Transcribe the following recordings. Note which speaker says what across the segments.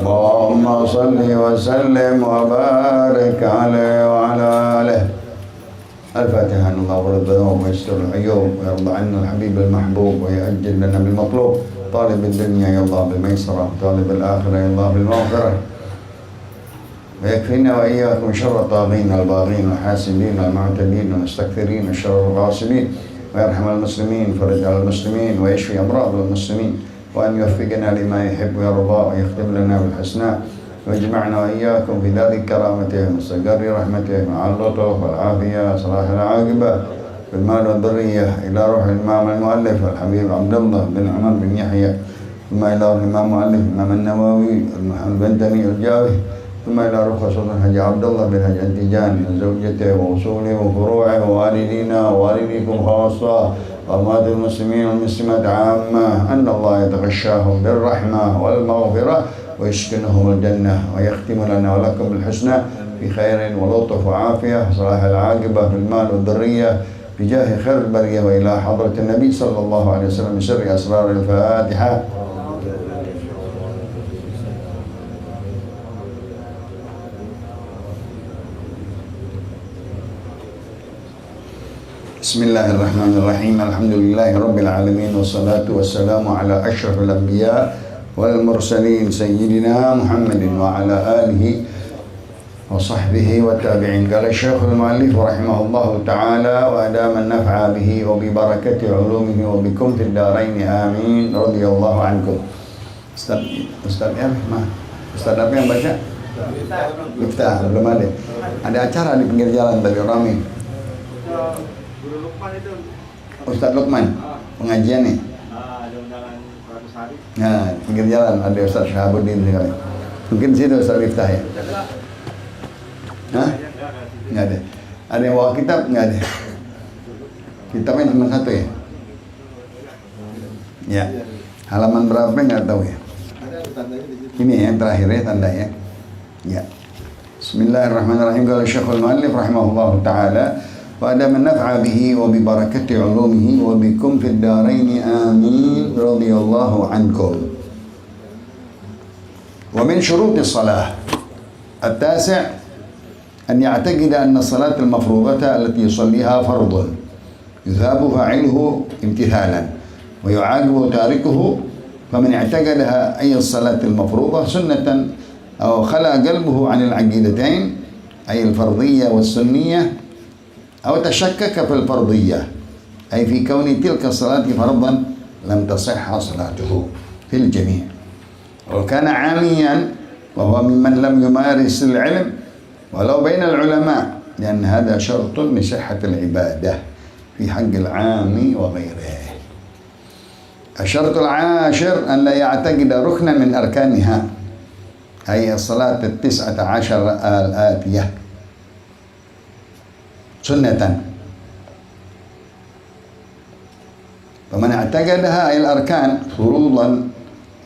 Speaker 1: اللهم صل وسلم وبارك عليه وعلى آله. الفاتحة. الله ورد الذنوب ويستر العيوب ويرضى عنا الحبيب المحبوب ويأجل لنا بالمطلوب. طالب الدنيا يا الله بالميسرة، طالب الآخرة يا الله بالمغفرة، ويكفينا وإياكم شر الطاغين الباغين الحاسدين المعتدين المستكثرين الشر الغاصبين، ويرحم المسلمين، فرج على المسلمين، ويشفي أمراض المسلمين، وأن يوفقنا لما يحب ويرضى، ويختم لنا بالحسنى، ويجمعنا وإياكم في ذلك كرامته ومستقر رحمته مع اللطف والعافية صلاح العاقبة في المال والذرية، إلى روح الإمام المؤلف الحبيب عبد الله بن عمر بن يحيى، ثم إلى روح الإمام المؤلف الإمام النووي المحمد بن تميم الجاوي، ثم إلى روح خصوصا الحاج عبد الله بن حاج التجان زوجته وأصوله وفروعه ووالدينا ووالديكم خاصة وأموات المسلمين والمسلمات عامة، أن الله يتغشاهم بالرحمة والمغفرة ويسكنهم الجنة، ويختم لنا ولكم بالحسنى في خير ولطف وعافية صلاح العاقبة في المال والذرية بجاه خير البرية، وإلى حضرة النبي صلى الله عليه وسلم بسر أسرار الفاتحة. بسم الله الرحمن الرحيم. الحمد لله رب العالمين، والصلاة والسلام على أشرف الأنبياء والمرسلين سيدنا محمد وعلى آله وصحبه والتابعين. قال الشيخ المؤلف رحمه الله تعالى: وأدام النفع به وببركة علومه وبكم في الدارين آمين. رضي الله عنكم. Ustaz apa yang baca? Miftah. Belum ada. Ada acara di pinggir jalan tadi ramai.
Speaker 2: Guru Lukman itu.
Speaker 1: Ustaz Lukman, pengajian nih.
Speaker 2: Ada undangan 100 hari.
Speaker 1: Nah, pinggir jalan ada Ustaz Syahabuddin sekali. Mungkin situ Ustaz Miftah ya. Hah? Nggak ada. Ada yang bawa kitab? Nggak ada. Kitabnya cuma satu ya? Ya. Halaman berapa nggak tahu ya? Ini yang terakhir ya tandanya. Ya. Bismillahirrahmanirrahim. Qala Syekhul Mu'allif rahimahullahu taala: wa adama naf'a bihi wa bi barakati 'ulumihi wa bikum fid darain amin. Radhiyallahu ankum. Wa min syuruti shalah at-tasi' أن يعتقد أن الصلاة المفروضة التي يصليها فرض يثاب فاعله امتثالا ويعاقب تاركه، فمن اعتقدها أي الصلاة المفروضة سنة أو خلى قلبه عن العقيدتين أي الفرضية والسنية، أو تشكك في الفرضية أي في كون تلك الصلاة فرضا لم تصح صلاته في الجميع، وكان عاميا وهو ممن لم يمارس العلم ولو بين العلماء، لأن هذا شرط لصحة العبادة في حق العام وغيره. الشرط العاشر أن لا يعتقد ركنا من أركانها أي الصلاة 19 الآتية سنة، فمن اعتقدها أي الأركان فروضا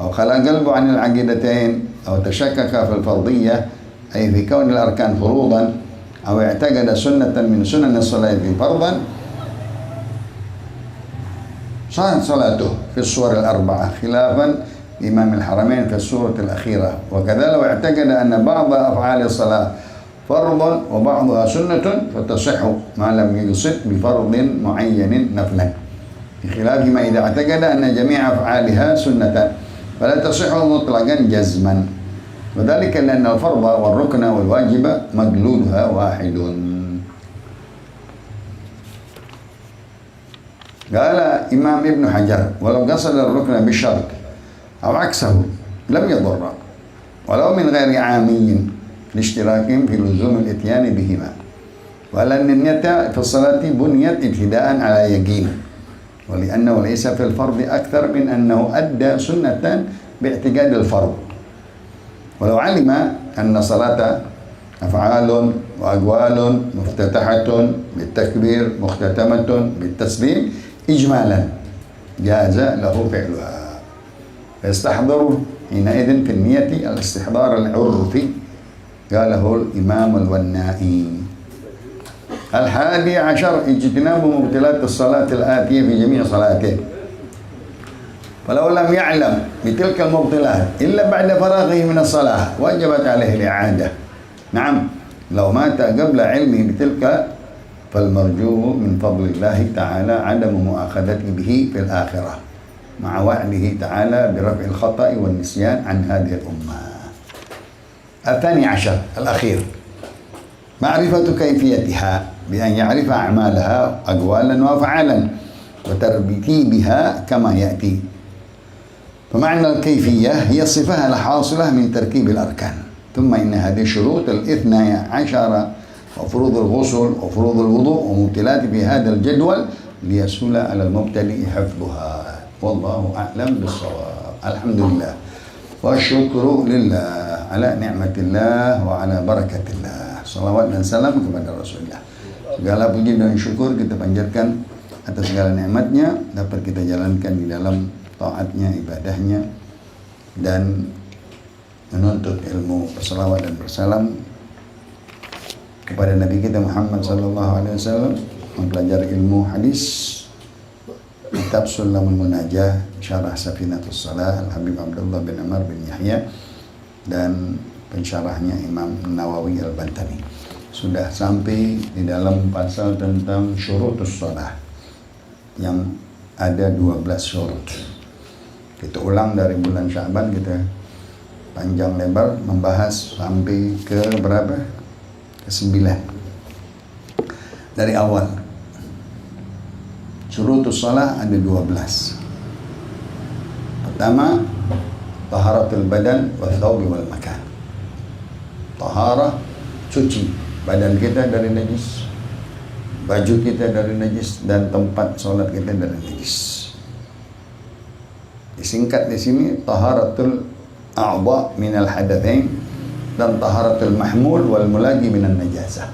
Speaker 1: أو خلا قلبه عن العقيدتين أو تشكك في الفرضية أي في كون الأركان فروضا أو اعتقد سنة من سنن الصلاة فرضا صارت صلاته في الصور الأربعة خلافا لإمام الحرمين في السورة الأخيرة. وكذا لو اعتقد أن بعض أفعال الصلاة فرض وبعضها سنة فتصح ما لم يقصد بفرض معين نفلا، بخلاف ما إذا اعتقد أن جميع أفعالها سنة فلا تصح مطلقا جزما، وذلك لأن الفرض والركن والواجب مدلولها واحد. قال إمام ابن حجر: ولو قصد الركن بالشرط أو عكسه لم يضر ولو من غير عامي لاشتراكهم في لزوم الإتيان بهما، ولأن النية في الصلاة بنيت ابتداء على يقين، ولأنه ليس في الفرض أكثر من أنه أدى سنة باعتقاد الفرض. ولو علم أن صلاة أفعال وأقوال مفتتحة بالتكبير مختتمة بالتسليم إجمالا جاز له فعلها، فيستحضر حينئذ في النية الاستحضار العرفي قاله الإمام الونائي. الحادي عشر اجتناب مبطلات الصلاة الآتية في جميع صلاته. فلو لم يعلم بتلك المبطلات إلا بعد فراغه من الصلاة وجبت عليه الإعادة. نعم، لو مات قبل علمه بتلك فالمرجو من فضل الله تعالى عدم مؤاخذته به في الآخرة مع وعده تعالى برفع الخطأ والنسيان عن هذه الأمة. الثاني عشر الأخير معرفة كيفيتها بأن يعرف أعمالها أقوالا وأفعالا وترتيبها كما يأتي. فمعنى الكيفية هي الصفة الحاصلة من تركيب الأركان، ثم إن هذه الشروط الاثنى عشر وفروض الغسل وفروض الوضوء ومبتلات في هذا الجدول ليسهل على المبتدئ حفظها. والله أعلم بالصواب. الحمد لله والشكر لله على نعمة الله وعلى بركة الله. Salawat dan salam kepada Rasulullah. Segala puji dan syukur kita panjatkan atas segala nikmatnya dapat kita jalankan di dalam taatnya, ibadahnya, dan menuntut ilmu. Bersalawat dan bersalam kepada Nabi kita Muhammad sallallahu alaihi wasallam, mempelajari ilmu hadis, kitab Sulamul Munajah, syarah Safinatus Salah Al-Habib Abdullah bin Amr bin Yahya, dan pensyarahnya Imam Nawawi Al-Bantani. Sudah sampai di dalam pasal tentang syurutus shalah yang ada 12 syurut. Kita ulang dari bulan Sya'ban, kita panjang lebar membahas sampai ke berapa? Ke 9. Dari awal. Syurutus shalah ada 12. Pertama, taharatul badan wa thawbi wal makan. Taharah, cuci badan kita dari najis, baju kita dari najis, dan tempat sholat kita dari najis. Disingkat di sini taharatul a'dha minal hadatsain dan taharatul mahmul wal mulagi minan najasah.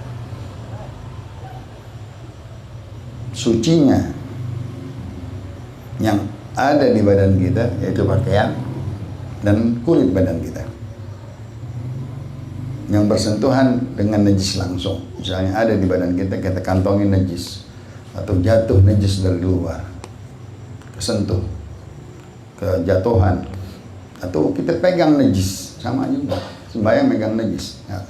Speaker 1: Sucinya yang ada di badan kita yaitu pakaian dan kulit badan kita yang bersentuhan dengan najis langsung. Misalnya ada di badan kita, kita kantongin najis atau jatuh najis dari luar, kesentuh, kejatuhan, atau kita pegang najis, sama juga sembahyang megang najis. Ya,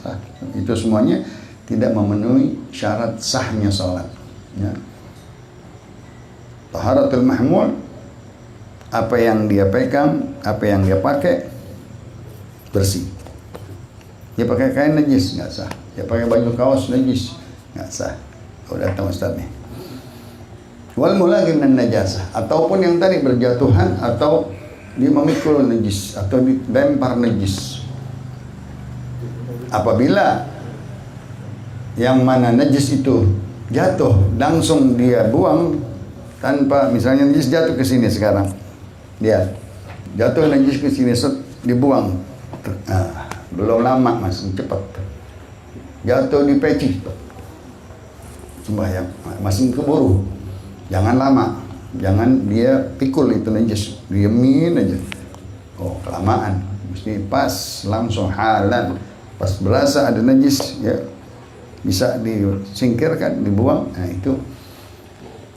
Speaker 1: itu semuanya tidak memenuhi syarat sahnya salat. Ya. Taharatul mahmul, apa yang dia pegang, apa yang dia pakai bersih. Dia pakai kain najis, nggak sah. Dia pakai baju kaos najis, nggak sah. Oh, datang Ustaz nih. Wal mulagi minan najasah, ataupun yang tadi berjatuhan atau dia memikul najis atau dilempar najis. Apabila yang mana najis itu jatuh langsung dia buang tanpa, misalnya najis jatuh ke sini sekarang, dia jatuh najis ke sini, dibuang. Belum lama, masih cepat jatuh di peci, sembahyang masih keburu. Jangan lama, jangan dia pikul itu najis, diemin aja. Oh, kelamaan, mesti pas langsung halan. Pas berasa ada najis, ya bisa disingkirkan, dibuang. Nah, itu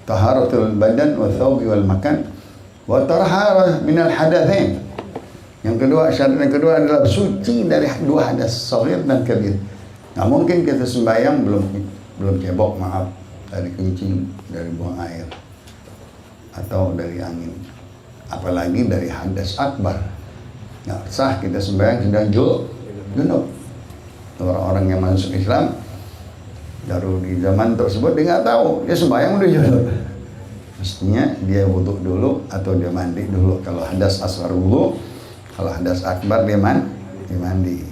Speaker 1: taharatul badan wa thawbi wal makan wa taharah minal hadatsain. Yang kedua, syarat yang kedua adalah suci dari dua hadas, shaghir dan kabir. Nggak mungkin kita sembahyang belum cebok, maaf, dari kencing, dari buang air, atau dari angin, apalagi dari hadas akbar. Nggak sah kita sembahyang sedang junub. Orang-orang yang masuk Islam baru di zaman tersebut dia nggak tahu, dia sembahyang udah junub. Mestinya dia wudhu dulu atau dia mandi dulu. Kalau hadas asghar wudhu, kalau hadas akbar dia mandi.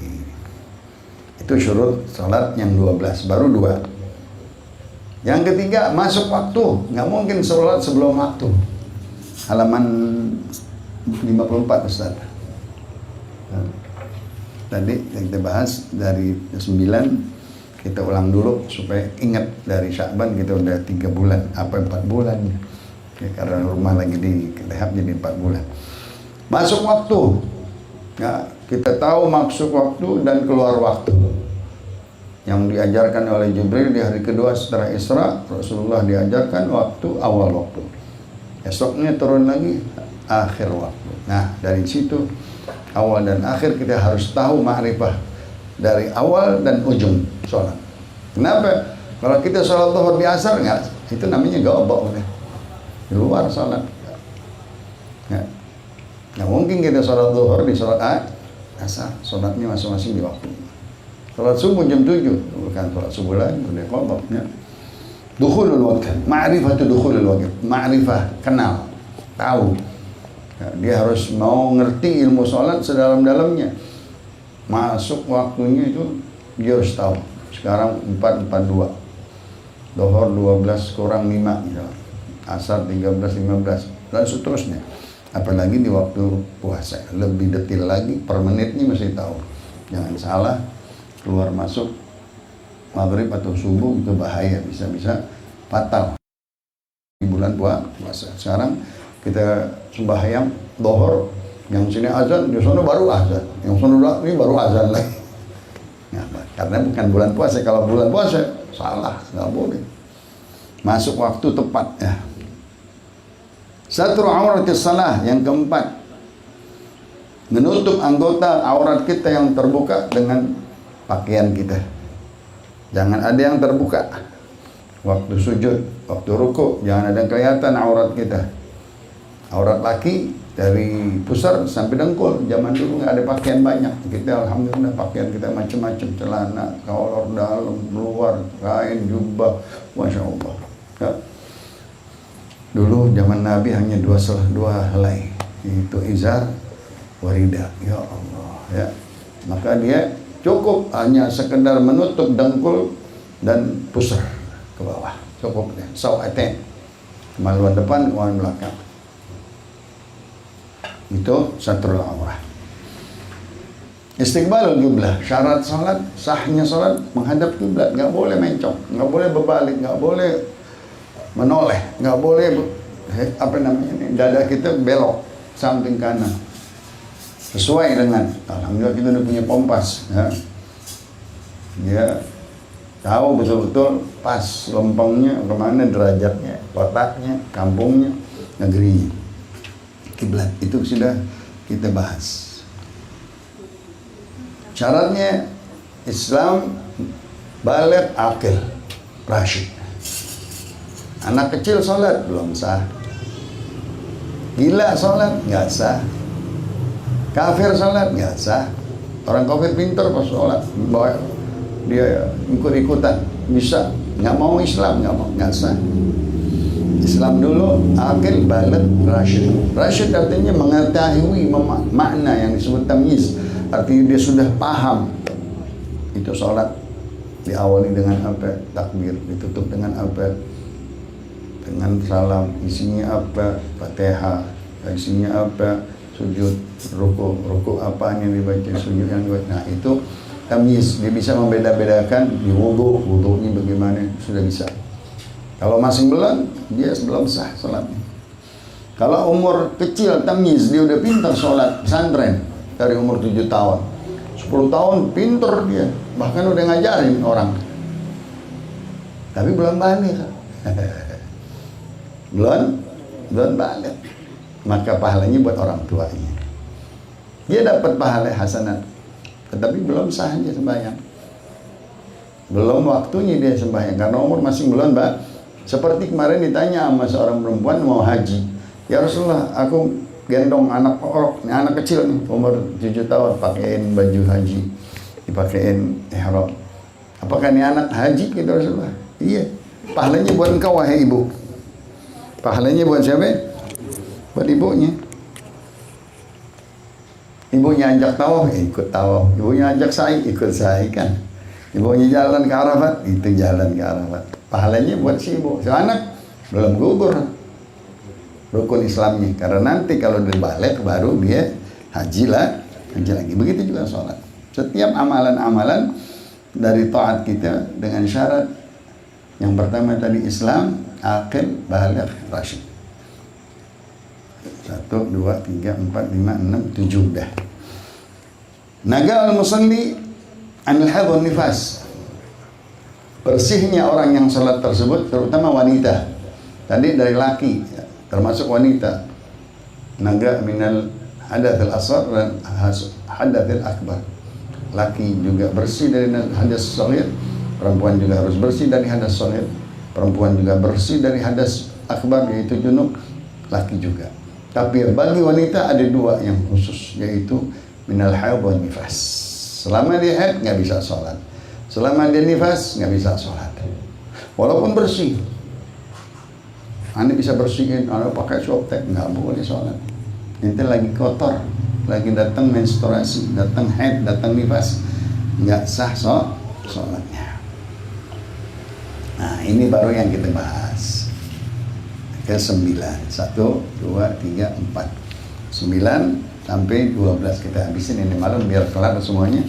Speaker 1: Itu syurut salat yang 12, baru 2. Yang ketiga, masuk waktu. Nggak mungkin salat sebelum waktu. Halaman 54 Ustaz. Tadi yang kita bahas dari 9, kita ulang dulu supaya ingat. Dari Sya'ban kita udah 3 bulan, apa 4 bulan ya, karena rumah lagi di Rehab jadi 4 bulan. Masuk waktu. Ya, kita tahu masuk waktu dan keluar waktu. yang diajarkan oleh Jibril di hari kedua setelah Isra. Rasulullah diajarkan waktu awal waktu, esoknya turun lagi akhir waktu. Nah, dari situ awal dan akhir kita harus tahu ma'rifah dari awal dan ujung sholat. Kenapa? Kalau kita sholat zuhur di asar, enggak, itu namanya gobok udah di luar sholat. Nggak mungkin kita sholat zuhur di sholat asar, sholatnya masing-masing di waktu. Sholat subuh jam 7, bukan sholat subuh lagi, udah qadha ya. Dukhulul waqt, ma'rifatu dukhulul waqt, ma'rifah, kenal, tahu. Ya, dia harus mau ngerti ilmu sholat sedalam-dalamnya. Masuk waktunya itu dia harus tahu. Sekarang 4:42, Zuhur 12 kurang 5 ya. Asar 13:15 dan seterusnya. Apalagi di waktu puasa, lebih detail lagi, per menitnya mesti tahu. Jangan salah, keluar masuk maghrib atau subuh itu bahaya, bisa-bisa fatal di bulan puasa. Sekarang kita sembahyang zuhur, yang sini azan, di sana baru azan, yang sana ini baru azan lagi. Nah, karena bukan bulan puasa. Kalau bulan puasa salah, nggak boleh. Masuk waktu tepat ya. Satru auratis salah, yang keempat, menutup anggota aurat kita yang terbuka dengan pakaian kita. Jangan ada yang terbuka. Waktu sujud, waktu ruku, jangan ada yang kelihatan aurat kita. Aurat laki dari pusar sampai dengkul. Zaman dulu nggak ada pakaian banyak. Kita alhamdulillah pakaian kita macam-macam, celana, kolor dalam, luar, kain, jubah, masya Allah. Ya. Dulu zaman Nabi hanya dua helai, itu izar, warida. Ya Allah, ya. Maka dia cukup hanya sekedar menutup dengkul dan pusar ke bawah, cukup ya. Sawatain, kemaluan depan, kemaluan belakang. Itu satrul aurah. Istiqbalul qiblah, syarat salat, sahnya salat menghadap kiblat, nggak boleh mencong, nggak boleh berbalik, nggak boleh menoleh, nggak boleh apa namanya ini, dada kita belok samping kanan. Sesuai dengan, alhamdulillah kita udah punya kompas ya. Dia tahu betul-betul pas lompongnya kemana, derajatnya, kotaknya, kampungnya, negerinya. Kiblat itu sudah kita bahas. Syaratnya Islam baligh aqil rasyid. Anak kecil sholat belum sah, gila sholat nggak sah, kafir sholat nggak sah. Orang kafir pintar pas sholat, bawa dia ikut-ikutan bisa, nggak mau Islam nggak sah. Islam dulu aqil baligh rasyid. Rasyid artinya mengetahui makna yang disebut tamyiz, artinya dia sudah paham. Itu sholat diawali dengan apa? Takbir, ditutup dengan apa? Dengan salam, isinya apa? Fatihah, isinya apa? Sujud, ruku apa yang dibaca, sujud yang dibaca. Nah itu tamyiz, dia bisa membeda-bedakan di wudunya bagaimana, sudah bisa. Kalau masih belum, dia belum sah sholatnya. Kalau umur kecil tamyiz, dia udah pintar sholat pesantren dari umur 7 tahun, 10 tahun pintar dia, bahkan udah ngajarin orang. Tapi belum balik. belum balik, maka pahalanya buat orang tuanya. Dia dapat pahala hasanat, tetapi belum sah dia sembahyang. Belum waktunya dia sembahyang karena umur masih belum, Mbak. Seperti kemarin ditanya sama seorang perempuan mau haji. Ya Rasulullah, aku gendong anak kecil nih, umur 7 tahun, pakaiin baju haji, dipakein ihram. Apakah ini anak haji gitu Rasulullah? Iya. Pahalanya buat engkau wahai ibu. Pahalanya buat siapa? Buat ibunya. Ibunya ajak tawaf, ikut tawaf. Ibunya ajak sa'i, ikut sa'i kan. Ibunya jalan ke Arafat, itu jalan ke Arafat. Pahalanya buat si ibu. Si anak belum gugur rukun Islamnya. Karena nanti kalau dia balik baru dia haji lagi. Begitu juga sholat. Setiap amalan-amalan dari taat kita dengan syarat yang pertama tadi Islam, aqil, baligh, rasyid. 1, 2, 3, 4, 5, 6, 7 dah. Naga al-musalli anil haid wan nifas. bersihnya orang yang sholat tersebut, terutama wanita. Tadi dari laki, termasuk wanita. Naga minal hadatsil asghar dan hadatsil akbar. Laki juga bersih dari hadas shaghir, perempuan juga harus bersih dari hadas shaghir. Perempuan juga bersih dari hadas akbar, yaitu junub, laki juga. Tapi bagi wanita ada dua yang khusus, yaitu minal haid wa nifas. Selama dia haid nggak bisa sholat, selama dia nifas nggak bisa sholat, walaupun bersih. Anda bisa bersihin, Anda pakai softtek, nggak boleh sholat. Itu lagi kotor, lagi datang menstruasi, datang haid, datang nifas, nggak sah sholatnya. Nah, ini baru yang kita bahas. Ke-9, 1, 2, 3, 4, 9 sampai 12 kita habisin ini malam biar kelar semuanya.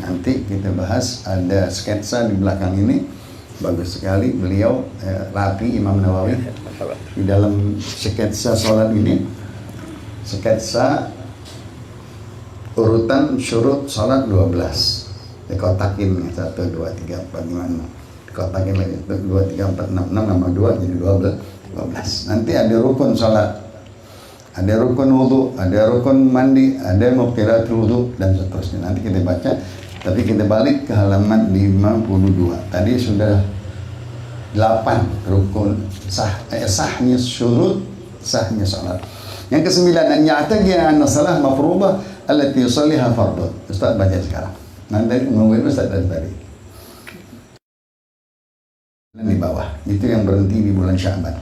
Speaker 1: Nanti kita bahas, ada sketsa di belakang ini, bagus sekali beliau rapi Imam Nawawi di dalam sketsa sholat ini. Sketsa urutan syurut sholat 12 dikotakin 1, 2, 3, 4, 5, 6 dikotakin lagi 2, 3, 4, 6 nama 2 jadi 12. Nanti ada rukun sholat, ada rukun wudhu, ada rukun mandi, ada mubtilatul wudhu dan seterusnya. Nanti kita baca, tapi kita balik ke halaman 52. Tadi sudah 8 rukun sahnya syurut, sahnya salat. Yang ke-9, an ya'taqiya anna salah mafruḍah allati yusalliha fardhu. Ustaz baca sekarang. Nanti nungguin Ustaz dari tadi. Di bawah, itu yang berhenti di bulan Sya'ban.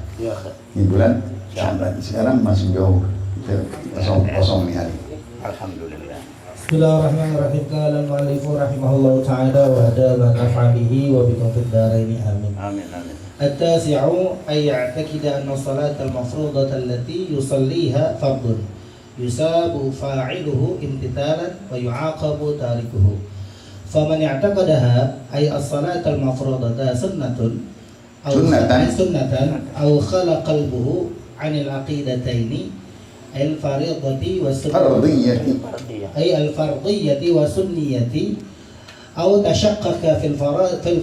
Speaker 1: Di bulan Sya'ban. Sekarang masih jauh. Kosong nih hari.
Speaker 3: Alhamdulillah.
Speaker 4: Bismillahirrahmanirrahim. Qala al-mu'allif rahimahullahu ta'ala wa hadama naf'alihi wa bikum fid dharain amin.
Speaker 3: Amin amin.
Speaker 4: At-tasi'u ay ya'taqida anna salata al-mafruḍata allati yusalliha fardun yusabu fa'iluhu imtithalan wa yu'aqabu tarikuhu. Faman i'taqadaha ay as-salata al-mafruḍata sunnatun aw khala qalbuhu 'anil aqidataini al-fariidati wa sunnati ay al-fardiyyati wa sunniyati aw tashaqqaqa fil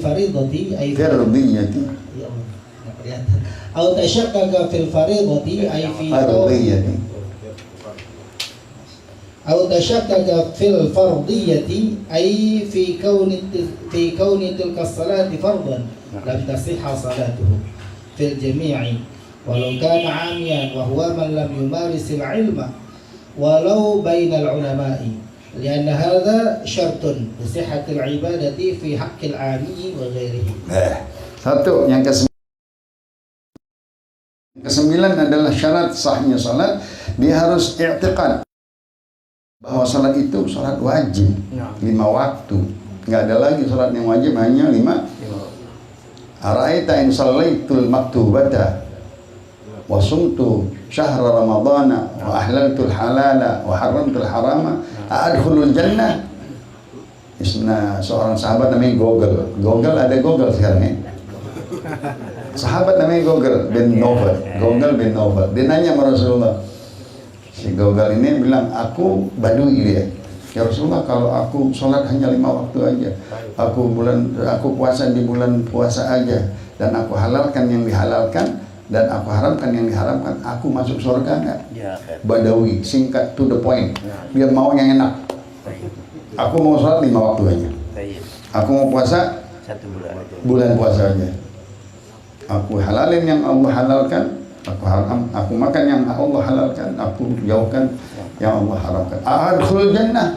Speaker 4: fariidati ay fardiyyati aw tashaqqaqa fil fariidati ay fi fardiyyati aw tashaqqaqa fil fardiyyati ay fi kauni tilka as-salati fardan lam tasihha salatuhu fil jami'i walau kana 'amiyan wa huwa man lam yumaris al-'ilma walau bainal 'ulama'i lianna hadha syartun li sihhatil 'ibadati fi haqqil 'ami wa ghairihi.
Speaker 1: Satu, yang ke-9 adalah syarat sahnya salat, dia harus i'tiqad bahwa salat itu salat wajib 5 waktu. Nggak ada lagi salat yang wajib, hanya 5. Ara'aita in shallaitul maktubata wa sumtu syahra ramadana wa ahlaltul halala wa haramtul harama a'adkhulul jannah. Isna seorang sahabat namanya Gogel ada Gogel sekarang ya. Sahabat namanya Gogel bin Novel. Dia nanya sama Rasulullah. Si Gogel ini bilang, aku badui dia. Ya Rasulullah, kalau aku sholat hanya 5 waktu aja, aku puasa di bulan puasa aja, dan aku halalkan yang dihalalkan, dan aku haramkan yang diharamkan, aku masuk surga nggak?
Speaker 3: Ya,
Speaker 1: Badawi, singkat to the point. Dia mau yang enak. Aku mau sholat 5 waktu aja. Aku mau puasa
Speaker 3: 1
Speaker 1: bulan puasa aja. Aku halalin yang Allah halalkan, aku makan yang Allah halalkan, aku jauhkan yang Allah haramkan. Adkhulul jannah.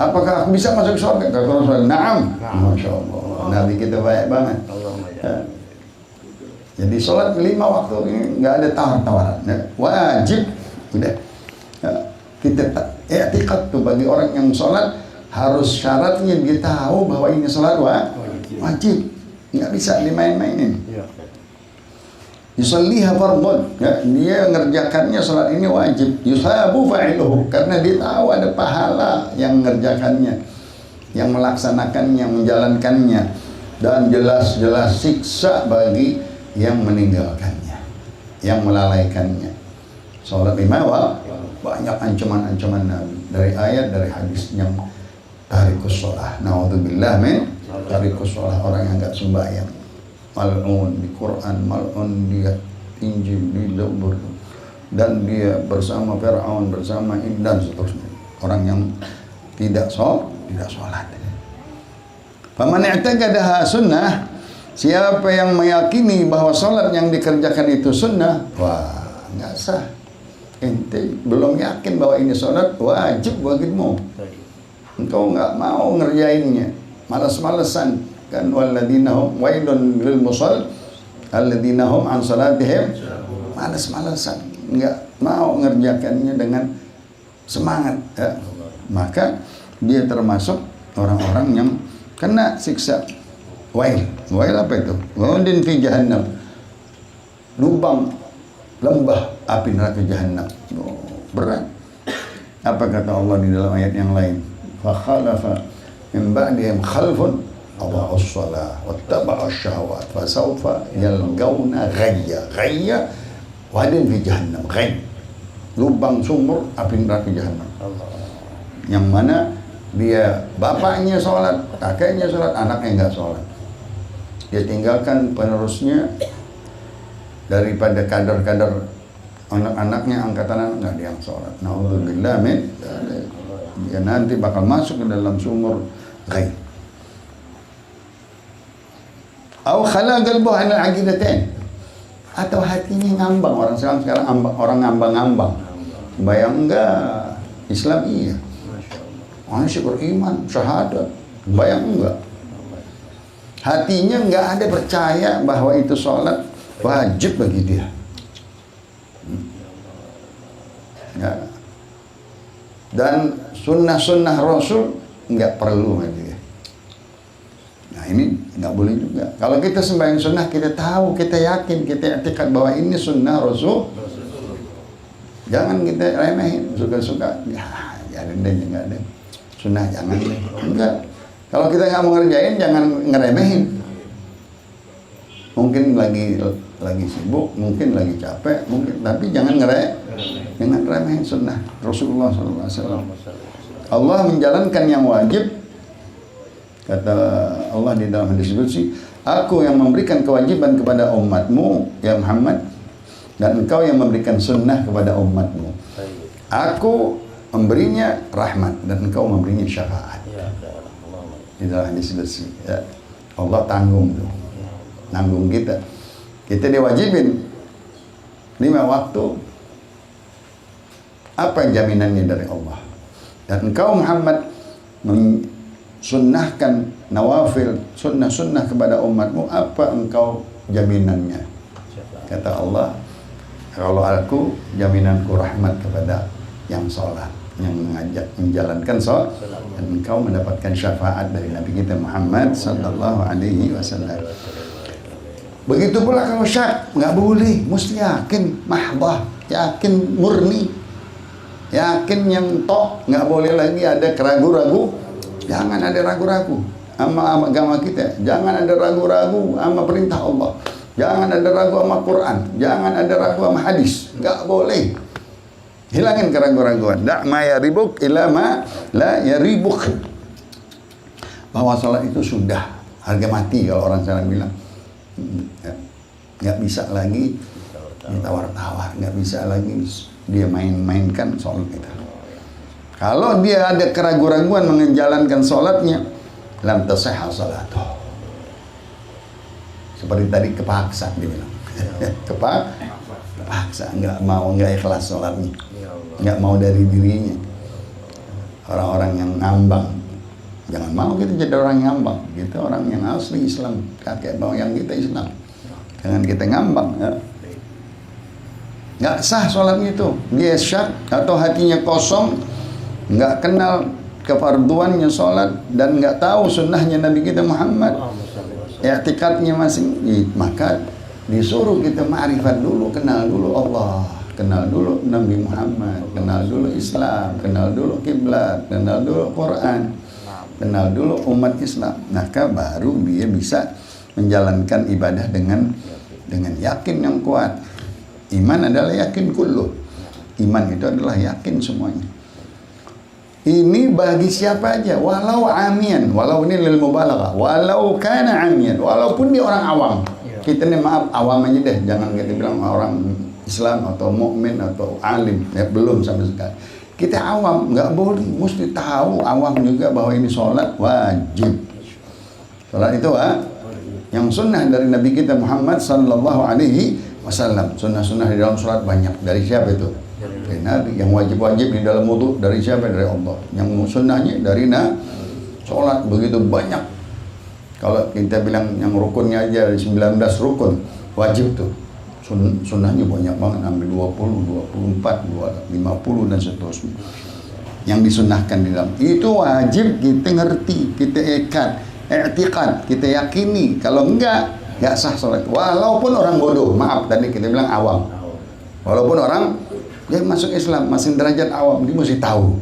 Speaker 1: Apakah aku bisa masuk surga? Kata Rasulullah, na'am. Masya Allah. Nabi kita baik banget. Ya. Jadi sholat 5 waktu ini nggak ada tawar-tawaran. Wajib. Udah. Ya. Kita i'tiqad tuh bagi orang yang sholat harus syaratnya dia tahu bahwa ini sholat wajib. Nggak bisa dimain-mainin. Yusalliha fardun, ya, dia ngerjakannya salat ini wajib. Yusabu fa'iluhu, karena dia tahu ada pahala yang mengerjakannya, yang melaksanakannya, menjalankannya, dan jelas-jelas siksa bagi yang meninggalkannya, yang melalaikannya. Salat 5 banyak ancaman-ancaman Nabi dari ayat, dari hadis yang tarikus shalah. Naudzubillah min tarikus sholat, orang yang nggak sembahyang, mal'un di Quran, mal'un di Injil, di Zabur, dan dia bersama Fir'aun, bersama dan seterusnya. Orang yang tidak sholat. Faman i'taqadaha sunnah, siapa yang meyakini bahwa sholat yang dikerjakan itu sunnah, wah nggak sah. Ente belum yakin bahwa ini sholat wajib bagimu, engkau nggak mau ngerjainnya, malas-malesan kan. Walladzina hum wailun lil musall alladzina hum an salatihim, malas-malesan, nggak mau ngerjakannya dengan semangat ya. Maka dia termasuk orang-orang yang kena siksa wail. Wail apa itu? Wailun fi jahannam, lubang lembah api neraka jahannam. Oh, berat. Apa kata Allah di dalam ayat yang lain? Fa khalafa min ba'dihim khalfun adha'us shalah wattaba'us syahawat fa sawfa yalqawna ghayya. Ghayya wadin fi jahannam. Ghayy, lubang sumur api neraka jahannam. Yang mana dia bapaknya sholat, kakeknya sholat, anaknya enggak sholat. Dia tinggalkan penerusnya daripada kadar-kadar anak-anaknya, angkatan anak nggak ada yang sholat. Na'udzubillah min, dia nanti bakal masuk ke dalam sumur ghaib. Au khala qalbuhu 'ala aqidatain, atau hatinya ngambang. Orang sekarang orang ngambang-ngambang. Bayang enggak Islam iya. Orang sih beriman, syahadat, bayang enggak. Hatinya enggak ada percaya bahwa itu sholat wajib bagi dia. Ya. Dan sunnah-sunnah Rasul nggak perlu bagi dia. Nah ini nggak boleh juga. Kalau kita sembahyang sunnah, kita tahu, kita yakin, kita i'tiqad bahwa ini sunnah Rasul. Jangan kita remehin, suka-suka. Ya, jangan deh, nggak ada. Sunnah jangan deh. Enggak. Kalau kita nggak mau ngerjain, jangan ngeremehin. Mungkin lagi sibuk, mungkin lagi capek, mungkin, tapi jangan remehin sunnah Rasulullah SAW. Allah menjalankan yang wajib. Kata Allah di dalam hadis qudsi, aku yang memberikan kewajiban kepada umatmu ya Muhammad, dan engkau yang memberikan sunnah kepada umatmu. Aku memberinya rahmat dan engkau memberinya syafaat. Di dalam hadis qudsi ya. Allah tanggung tuh, nanggung kita. Kita diwajibin 5 waktu. Apa jaminannya dari Allah? Dan engkau Muhammad mensunnahkan nawafil, sunnah-sunnah kepada umatmu, apa engkau jaminannya? Kata Allah, kalau aku jaminanku rahmat kepada yang sholat, yang mengajak menjalankan sholat, dan engkau mendapatkan syafaat dari Nabi kita Muhammad sallallahu alaihi wasallam. Begitu pula kalau syak, nggak boleh, mesti yakin mahdah, yakin murni, yakin yang tok, nggak boleh lagi ada keragu-ragu. Jangan ada ragu-ragu sama agama kita, jangan ada ragu-ragu sama perintah Allah, jangan ada ragu sama Quran, jangan ada ragu sama hadis, nggak boleh. Hilangin keraguan-raguan. Da' ma yaribuk ila ma la yaribuk. Bahwa salat itu sudah harga mati, kalau orang sekarang bilang. Nggak bisa lagi ditawar-tawar, nggak bisa lagi dia main-mainkan sholat kita. Kalau dia ada keraguan-raguan menjalankan sholatnya, lam tasihha salatuh. Seperti tadi kepaksa dia bilang. Kepaksa, nggak mau, nggak ikhlas sholatnya, nggak mau dari dirinya. Orang-orang yang ngambang, jangan mau kita jadi orang yang ngambang. Kita orang yang asli Islam, kakek moyang kita Islam. Jangan kita ngambang ya. Nggak sah sholatnya itu. Dia syak atau hatinya kosong, nggak kenal kefarduannya sholat, dan nggak tahu sunnahnya Nabi kita Muhammad, i'tikadnya masing, maka disuruh kita ma'rifat dulu, kenal dulu Allah, kenal dulu Nabi Muhammad, kenal dulu Islam, kenal dulu kiblat, kenal dulu Quran, kenal dulu umat Islam. Maka baru dia bisa menjalankan ibadah dengan yakin yang kuat. Iman adalah yakin kullu. Iman itu adalah yakin semuanya. Ini bagi siapa aja, walau amian, walau ini lil mubalaghah, walau kana amian, walaupun dia orang awam. Kita nih maaf awam aja deh, jangan kita bilang orang Islam atau mukmin atau alim, ya belum sama sekali. Kita awam, nggak boleh, mesti tahu awam juga bahwa ini sholat wajib. Sholat itu yang sunnah dari Nabi kita Muhammad sallallahu alaihi wasallam. Sunnah-sunnah di dalam sholat banyak. Dari siapa itu? Dari Nabi. Yang wajib-wajib di dalam wudu dari siapa? Dari Allah. Yang sunnahnya dari sholat begitu banyak. Kalau kita bilang yang rukunnya aja dari 19 rukun wajib tuh. Sunnahnya banyak banget, sampai 20, 24, 50 dan seterusnya. Yang disunnahkan di dalam itu wajib kita ngerti, kita i'tiqad, kita yakini. Kalau enggak sah sholat. Walaupun orang bodoh, maaf tadi kita bilang awam. Walaupun orang dia masuk Islam, masih derajat awam, dia mesti tahu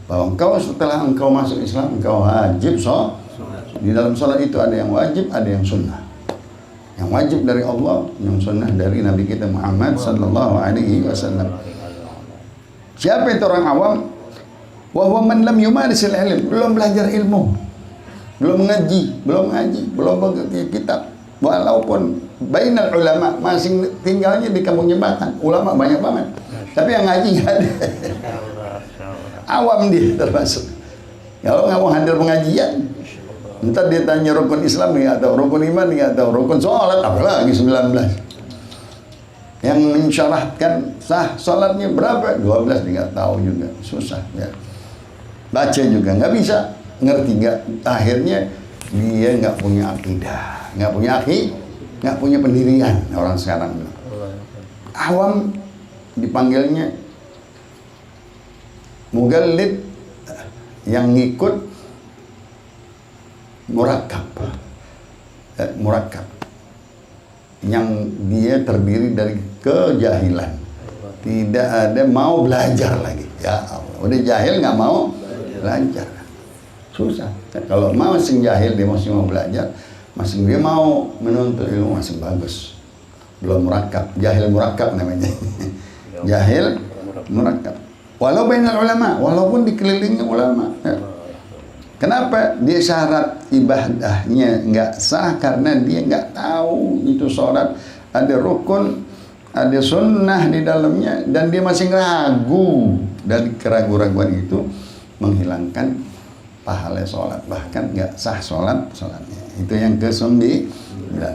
Speaker 1: bahwa engkau setelah engkau masuk Islam, engkau wajib sholat. Di dalam sholat itu ada yang wajib, ada yang sunnah. Yang wajib dari Allah, yang sunnah dari Nabi kita Muhammad sallallahu alaihi wasallam. Siapa itu orang awam? Wa huwa man lam yumarisil ilm, belum belajar ilmu, belum ngaji, belum baca kitab. Walaupun bainal ulama, masing tinggalnya di kampung jembatan, ulama banyak banget, tapi yang ngaji nggak ada. Awam dia termasuk. Kalau nggak mau hadir pengajian, ntar dia tanya rukun Islam nggak tahu, rukun iman nggak tahu, rukun sholat apalagi 19. Yang mensyaratkan sah sholatnya berapa? 12 dia nggak tahu juga, susah ya. Baca juga nggak bisa, ngerti nggak? Akhirnya dia nggak punya akidah, nggak punya pendirian orang sekarang. Awam dipanggilnya mugallid, yang ngikut murakkab, yang dia terdiri dari kejahilan, tidak ada mau belajar lagi. Ya Allah, udah jahil nggak mau belajar, susah. Kalau masih jahil dia masih mau belajar, masih dia mau menuntut ilmu masih bagus. Belum murakkab, jahil murakkab namanya. Jahil murakkab. Walau bainal ulama, walaupun dikelilingi ulama. Ya. Kenapa dia syarat ibadahnya nggak sah? Karena dia nggak tahu itu sholat ada rukun, ada sunnah di dalamnya, dan dia masih ragu. Dan keraguan-raguan itu menghilangkan pahala sholat, bahkan nggak sah sholatnya. Itu yang ke-9.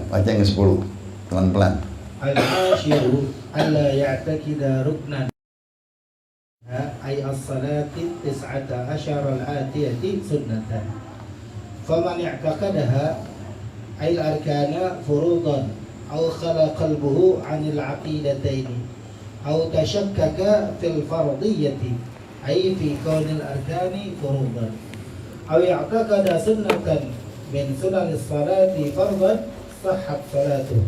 Speaker 1: Baca yang ke-10 pelan-pelan.
Speaker 4: Al-ashiru alla ya'takida ruknan ay as-salati 19 al-atiyati sunnatan faman i'taqadaha ay al-arkana furudan aw khala qalbuhu 'anil 'aqidatayn aw tashakkaka fil fardiyyati ay fi kaunil arkani furudan aw i'taqada sunnatan min sunanis salati fardan sahhat salatuhu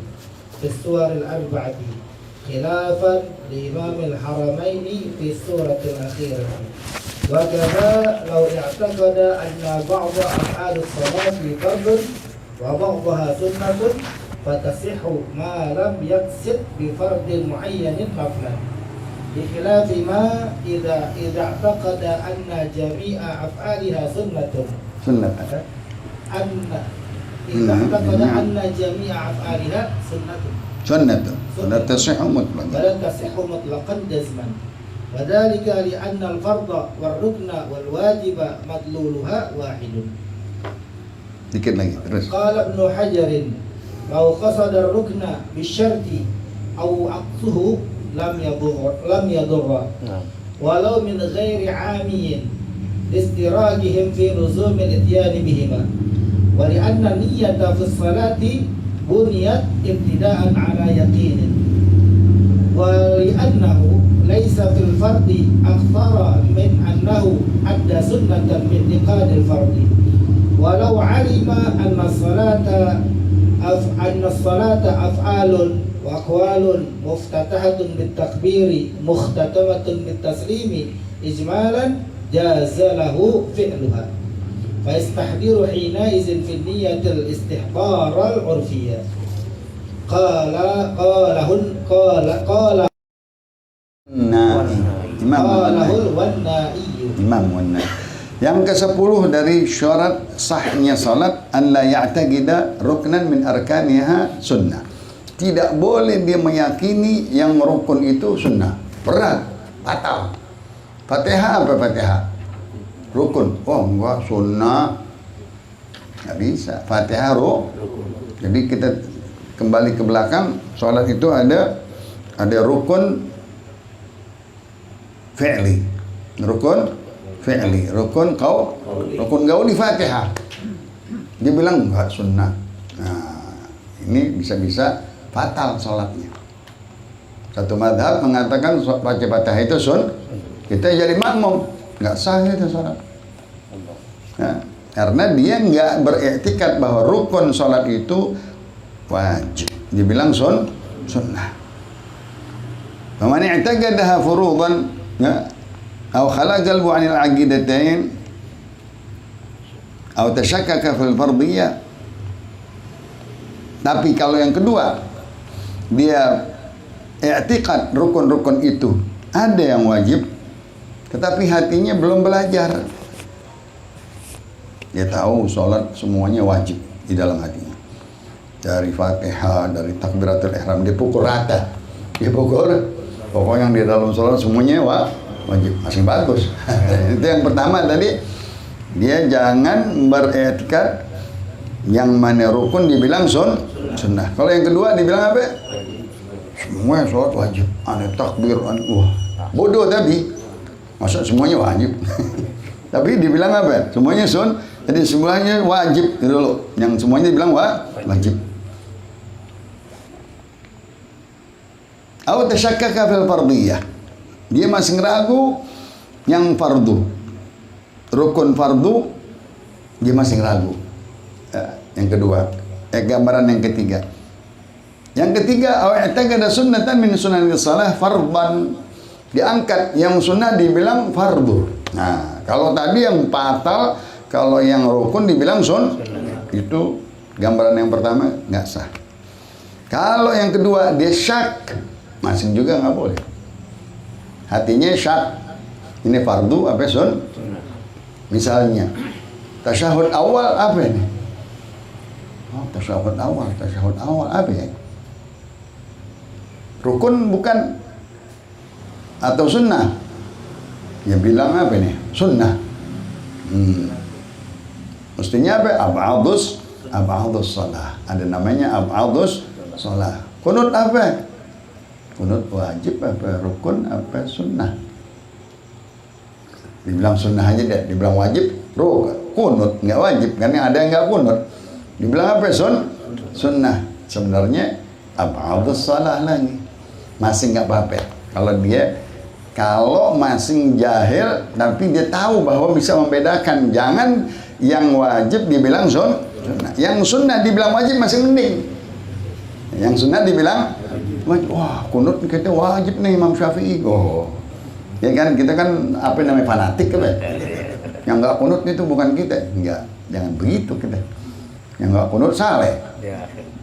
Speaker 4: fi as-suwar al-arba'ati خلافا لإمام الحرمين في السورة الأخيرة وكذا لو اعتقد أن بعض أفعال الصلاة فرض وبعضها سنة فتصح ما لم يقصد بفرض معين نفلا بخلاف ما إذا اعتقد أن جميع أفعالها سنة إذا اعتقد أن جميع أفعالها سنة
Speaker 1: فلا تصح
Speaker 4: مطلقا جزما وذلك لأن الفرض والركن والواجب مدلولها واحد.
Speaker 1: Dikit lagi terus.
Speaker 4: قال ابن حجر لو قصد الركن بالشرط أو عكسه لم يضر ولو من غير عامي لاستراجهم في لزوم الاتيان بهما ولأن النية في الصلاة بنيت ابتداء على يقين ولأنه ليس في الفرض أكثر من أنه أدى سنة باعتقاد الفرض ولو علم أن الصلاة أفعال وأقوال مفتتحة بالتكبير مختتمة بالتسليم إجمالا جاز له فعلها فيستحضر حينئذ في النية الاستحضار العرفية قاله الونائي
Speaker 1: imam wan naib. Yang ke-10 dari syarat sahnya salat, an la ya'taqida ruknan min arkaniha sunnah. Tidak boleh dia meyakini yang rukun itu sunnah. Berat, batal. Fatihah apa Fatihah? Rukun. Oh enggak, sunnah. Nggak bisa. Fatihah rukun. Jadi kita kembali ke belakang, salat itu ada rukun fi'li. Rukun qauli Fatihah. Dia bilang enggak sunnah. Nah, ini bisa-bisa fatal salatnya. Satu mazhab mengatakan baca Fatihah itu kita jadi makmum, enggak sah itu salat. Nah, karena dia enggak beriktikad bahwa rukun salat itu wajib. Dibilang sunnah. Faman i'taqadaha furuḍan أو خلا قلبه عن العقيدتين أو تشكك في الفرضية. Tapi kalau yang kedua, dia i'tiqad rukun-rukun itu ada yang wajib, tetapi hatinya belum belajar. Dia tahu sholat semuanya wajib di dalam hatinya. Dari Fatihah, dari takbiratul ihram, dia pukul rata. Pokoknya yang di dalam sholat semuanya wajib, masih bagus. Itu yang pertama tadi, dia jangan beriktikad yang mana rukun dibilang sunnah. Kalau yang kedua dibilang apa? Semua sholat wajib, ada takbir, bodoh tapi masa semuanya wajib. Tapi dibilang apa? Semuanya jadi semuanya wajib gitu loh. Yang semuanya dibilang wajib. Atau tasyakkaka fil fardiyah. Dia masih ragu yang fardu, rukun fardu, dia masih ragu. Yang kedua, gambaran yang ketiga. Yang ketiga, i'taqada sunnatan min sunanis shalah fardhan. Diangkat yang sunnah dibilang fardu. Nah, kalau tadi yang fatal, kalau yang rukun dibilang itu gambaran yang pertama nggak sah. Kalau yang kedua dia syak, masih juga nggak boleh. Hatinya syak, ini fardu apa sunnah? Misalnya tasyahud awal apa ini? Oh, tasyahud awal apa ya? Rukun bukan atau sunnah? Ya bilang apa ini? Sunnah. Mestinya apa? Ab'adus shalah. Ada namanya ab'adus shalah. Kunut apa? Kunut wajib apa rukun apa sunnah? Dibilang sunnah aja deh, dibilang wajib kunut nggak wajib, karena ada yang nggak kunut. Dibilang apa sunnah? Sebenarnya ab'adus shalah lagi, masih nggak apa-apa. Kalau masih jahil tapi dia tahu bahwa bisa membedakan, jangan yang wajib dibilang sunnah, yang sunnah dibilang wajib masih mending. Yang sunnah dibilang wah kunut kita wajib nih Imam Syafi'i. Ya kan, kita kan apa namanya fanatik kan. Yang nggak kunut itu bukan kita. Enggak, jangan begitu kita. Yang nggak kunut saleh.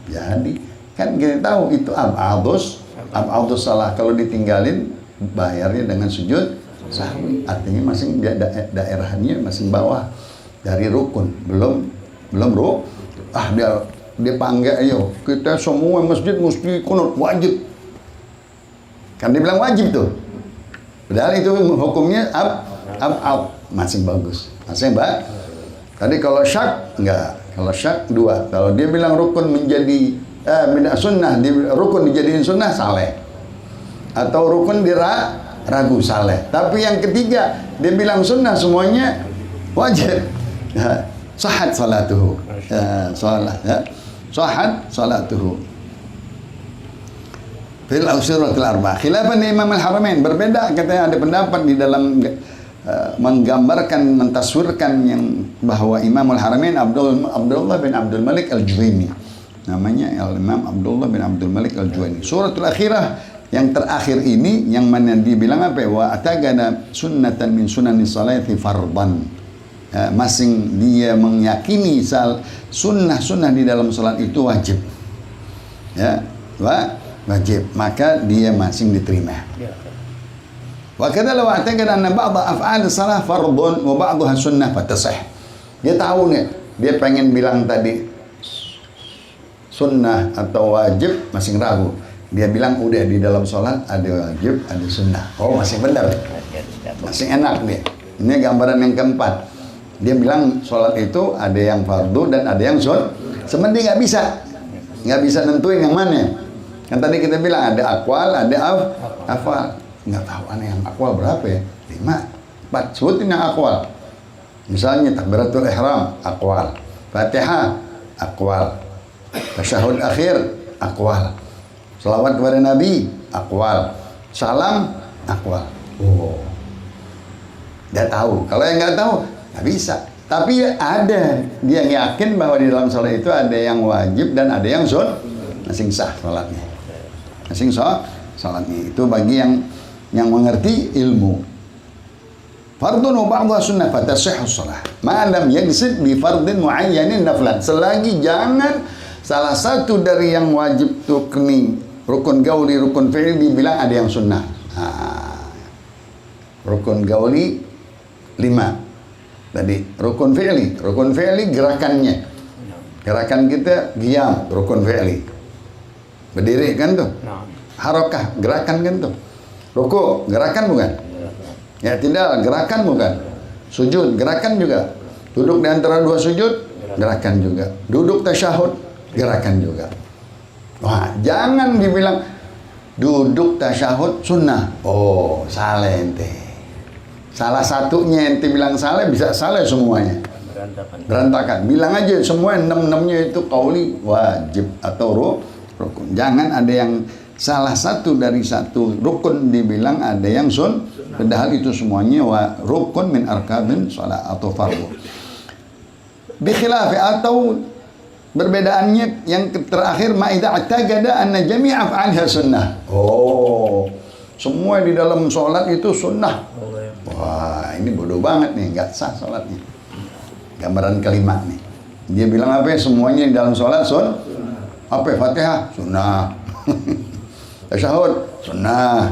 Speaker 1: Jadi kan kita tahu itu ab'adus salah, kalau ditinggalin bayarnya dengan sujud sahwi. Artinya masih daerahnya masih bawah dari rukun, belum dia panggil, ayo kita semua masjid mesti kunut wajib. Kan dia bilang wajib tuh. Padahal itu hukumnya masih bagus. Masih Tadi kalau syak enggak. Kalau syak dua. Kalau dia bilang rukun menjadi sunnah, rukun dijadiin sunnah saleh. Atau rukun ragu saleh. Tapi yang ketiga dia bilang sunnah semuanya wajib. Sahat salatuhu. Sahat salatuhu fil ausiratil arba. Khilafan Imam Al-Haramain, berbeda katanya, ada pendapat di dalam menggambarkan, mentaswirkan yang bahwa Imam Al-Haramain Abdullah bin Abdul Malik Al-Juwaini, namanya Imam Abdullah bin Abdul Malik Al-Juwaini. Suratul Akhirah yang terakhir ini yang mana dibilang apa? Wa atagana sunnatan min sunanis salati fardhan. Masing dia meyakini sunnah di dalam salat itu wajib. Ya, wajib, maka dia masing diterima. Wa kadza law i'taqada anna ba'd af'al salah fardun wa ba'daha sunnah fatasih. Dia tahu nih, dia pengen bilang tadi sunnah atau wajib, masih ragu. Dia bilang udah di dalam sholat ada wajib, ada sunnah. Oh, masih benar. Masih enak dia. Ini gambaran yang keempat. Dia bilang sholat itu ada yang fardu dan ada yang sunnah. Sebenarnya nggak bisa nentuin yang mana. Kan tadi kita bilang ada akwal, ada afal. Nggak tahu aneh yang akwal berapa ya? 5, 4. Sebutin yang akwal. Misalnya takbiratul ihram, akwal. Fatihah, akwal. Tasyahud akhir, akwal. Salawat kepada Nabi, akwal. Salam, akwal. Oh, dia tahu. Kalau yang nggak tahu, nggak bisa. Tapi ada, dia yakin bahwa di dalam sholat itu ada yang wajib dan ada yang sunnah. Masing sah sholatnya. Masing sah sholatnya. Itu bagi yang mengerti ilmu. Fardun wa ba'dha sunnah fatasihhu shalah. Ma lam yaqsid bi fardin muayyanin naflan. Selagi jangan salah satu dari yang wajib rukni, rukun gauli, rukun fi'li dibilang ada yang sunnah. Rukun gauli 5. Tadi rukun fi'li gerakannya. Gerakan kita qiyam, rukun fi'li. Berdiri kan tuh? Harakah, gerakan kan tuh? Ruku, gerakan bukan? Ya tidak, gerakan bukan? Sujud, gerakan juga. Duduk di antara dua sujud, gerakan juga. Duduk tasyahud, gerakan juga. Wah, jangan dibilang duduk tasyahud sunnah. Oh, salah ente. Salah satunya ente bilang salah, bisa salah semuanya. Berantakan. Bilang aja semua 6-6-nya itu qauli wajib atau rukun. Jangan ada yang salah satu dari satu rukun dibilang ada yang padahal itu semuanya rukun min arkanin salat atau fardu. Bikhilafi atau perbedaannya yang terakhir ma'idha i'taqada anna jami' af'alha sunnah. Oh, semua di dalam sholat itu sunnah. Wah, ini bodoh banget nih, nggak sah sholatnya. Gambaran kelima nih. Dia bilang apa ya? Semuanya di dalam sholat apa? Fatihah sunnah. Tasyahud sunnah.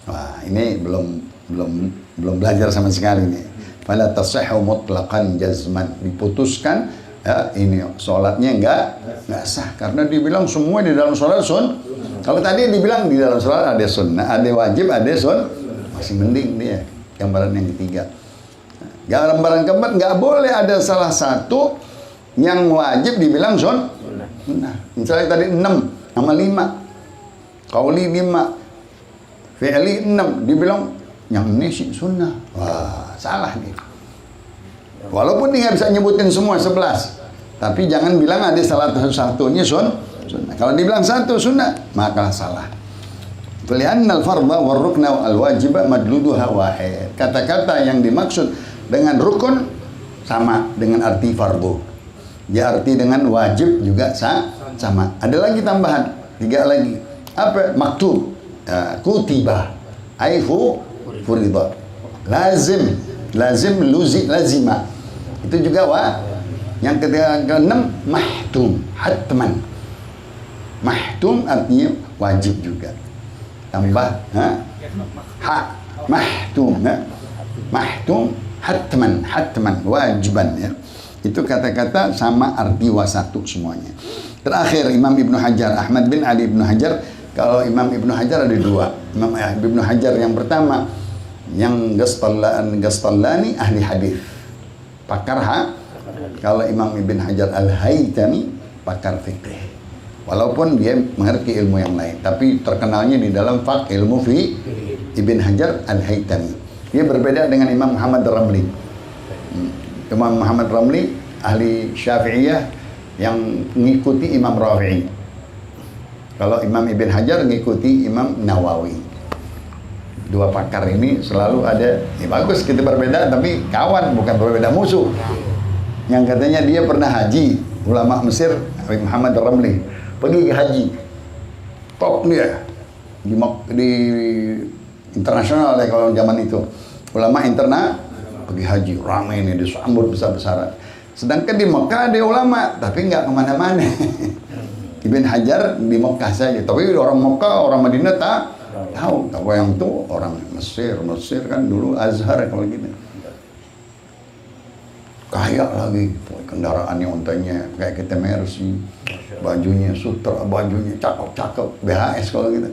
Speaker 1: Wah, ini belum belajar sama sekali nih. Fala tasihhu mutlaqan jazman, diputuskan ya, ini sholatnya nggak sah karena dibilang semua di dalam sholat Kalau tadi dibilang di dalam sholat ada sunnah, ada wajib, ada masih mending dia. Gambaran yang ketiga. Gambaran keempat, nggak boleh ada salah satu yang wajib dibilang sunnah. Misalnya tadi 6 sama 5, qauli 5, fi'li 6, dibilang yang ini sih sunnah. Wah, salah nih. Walaupun dia nggak bisa nyebutin semua 11, tapi jangan bilang ada salah satunya sunnah. Kalau dibilang satu sunnah, maka salah. Li'anna al-fardha war-rukna al-wajiba madluduha wahid. Kata-kata yang dimaksud dengan rukun sama dengan arti fardu. Ya, arti dengan wajib juga sama. Ada lagi tambahan, 3 lagi. Apa? Maktub, kutiba, aifu, furida. Lazim, lazima. Itu juga yang keenam mahtum, hatman. Mahtum artinya wajib juga. Tambah mahtum hatman wajiban ya. Itu kata-kata sama arti wasatu semuanya. Terakhir Imam Ibnu Hajar, Ahmad bin Ali Ibnu Hajar. Kalau Imam Ibnu Hajar ada 2. Imam Ibnu Hajar yang pertama yang Ghastallani ahli hadis, pakar Kalau Imam Ibn Hajar Al-Haytami pakar fikih. Walaupun dia mengerti ilmu yang lain, tapi terkenalnya di dalam ilmu Ibn Hajar Al-Haytami. Dia berbeda dengan Imam Muhammad Ramli. Imam Muhammad Ramli ahli Syafi'iyah yang mengikuti Imam Rafi'i. Kalau Imam Ibn Hajar mengikuti Imam Nawawi. 2 pakar ini selalu ada. Ya bagus kita berbeda, tapi kawan bukan berbeda musuh. Yang katanya dia pernah haji, ulama Mesir Muhammad Ramli. Pergi ke haji, top dia di internasional ya kalau zaman itu. Ulama internal pergi haji, ramai ini disambut besar-besaran. Sedangkan di Mekah ada ulama, tapi nggak kemana-mana. Ibn Hajar di Mekah saja, tapi orang Mekah, orang Madinah tahu yang tuh orang Mesir kan dulu Azhar kalau gitu. Kaya lagi, kendaraannya untanya kayak kita Mercy, bajunya sutra, bajunya cakep-cakep, BHS kalau gitu.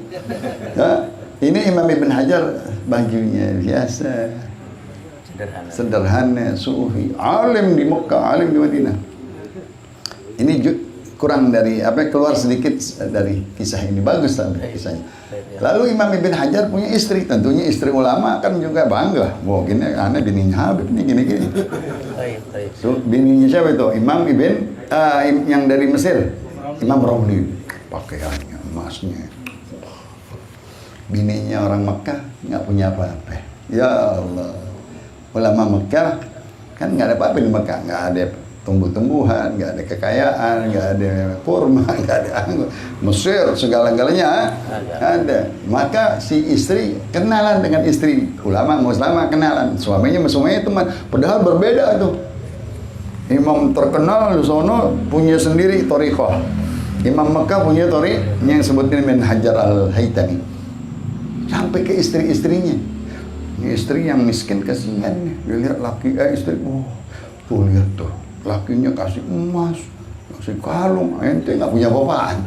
Speaker 1: Nah, ini Imam Ibn Hajar bajunya biasa, sederhana, sufi, alim di Mekah, alim di Madinah. Ini kurang dari keluar sedikit dari kisah ini, bagus tapi kisahnya. Lalu Imam Ibn Hajar punya istri, tentunya istri ulama kan juga bangga. Wah gini, aneh bininya Habib nih gini-gini. So, bininya siapa itu? Imam Ibn yang dari Mesir, Imam Romli, pakaiannya, emasnya. Bininya orang Mekah nggak punya apa-apa. Ya Allah, ulama Mekah kan nggak ada apa-apa di Mekah, nggak ada tumbuh-tumbuhan, nggak ada kekayaan, nggak ada kurma, nggak ada anggur. Mesir segala-galanya ada. Maka si istri kenalan dengan istri ulama Muslimah, kenalan suaminya teman. Padahal berbeda tuh. Imam terkenal di sono punya sendiri thariqah. Imam Mekah punya thariqah yang sebutin Ibn Hajar Al-Haytami. Sampai ke istri-istrinya. Ini istri yang miskin kasihan. Dia lihat laki istri, tuh lihat tuh. Lakinya kasih emas, kasih kalung, ente nggak punya apa-apaan.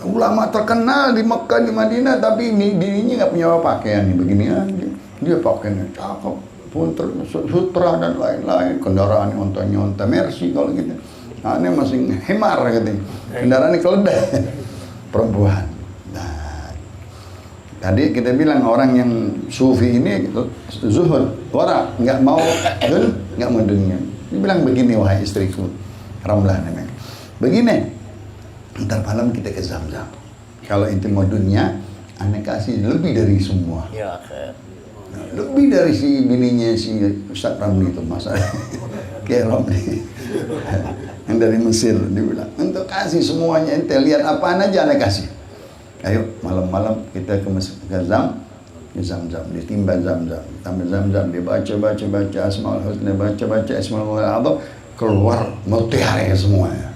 Speaker 1: Ulama terkenal di Mekah, di Madinah, tapi bininya nggak punya apa pakaian nih begini aja. Dia pakaiannya cakep, punter, sutra dan lain-lain, kendaraan onta Mercy kalau gitu. Aneh masih hemar gitu, kendaraan keledai, perempuan. Nah, tadi kita bilang orang yang sufi ini zuhud, wara, nggak mau dunia. Dia bilang begini, wahai istriku, Ramlah namanya. Begini, ntar malam kita ke Zam-Zam. Kalau inti mau dunia, aneh kasih lebih dari semua. Ya, lebih dari si bininya si Ustaz Ramli itu masalah. Kayak Ramli. Yang dari Mesir, dia bilang, untuk kasih semuanya, ente lihat apaan aja aneh kasih. Ayo, malam-malam kita ke Zam-Zam, ditimba Zam-Zam, tambah Zam-Zam, dibaca Asmaul Husna, baca Asmaul Azam, keluar mutiara semuanya.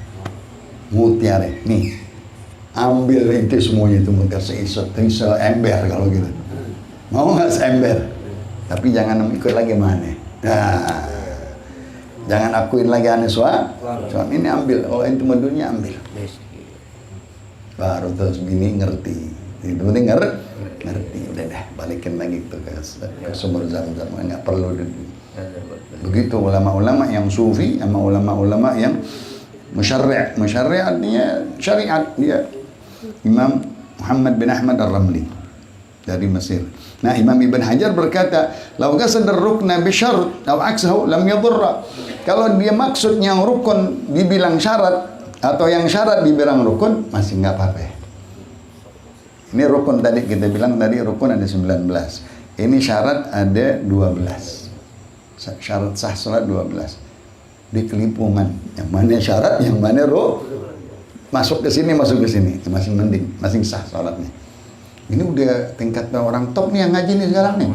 Speaker 1: Mutiara, nih, ambil itu semuanya itu mutiara seember kalau gitu. Mau nggak seember? Tapi jangan ikut lagi mana. Nah, jangan akuin lagi aneh soal ini ambil, kalau itu dunia ambil. Baru terus bini ngerti. Itu penting ngerti, udah deh balikin lagi tuh ke sumber Zam-Zam, nggak perlu. Begitu ulama-ulama yang sufi sama ulama-ulama yang musyarri'. Musyarri' artinya syariat. Dia Imam Muhammad bin Ahmad Ar-Ramli dari Mesir. Nah, Imam Ibn Hajar berkata, "Lau qasada ar-rukna bi syart aw aksahu lam yadurra." Kalau dia maksud yang rukun dibilang syarat atau yang syarat dibilang rukun, masih nggak apa-apa. Ini rukun tadi kita bilang tadi rukun ada 19. Ini syarat ada 12. Syarat sah salat 12. Di kelimpungan. Yang mana syarat, yang mana masuk ke sini, masih mending, masih sah salatnya. Ini udah tingkat orang top nih yang ngaji nih sekarang nih.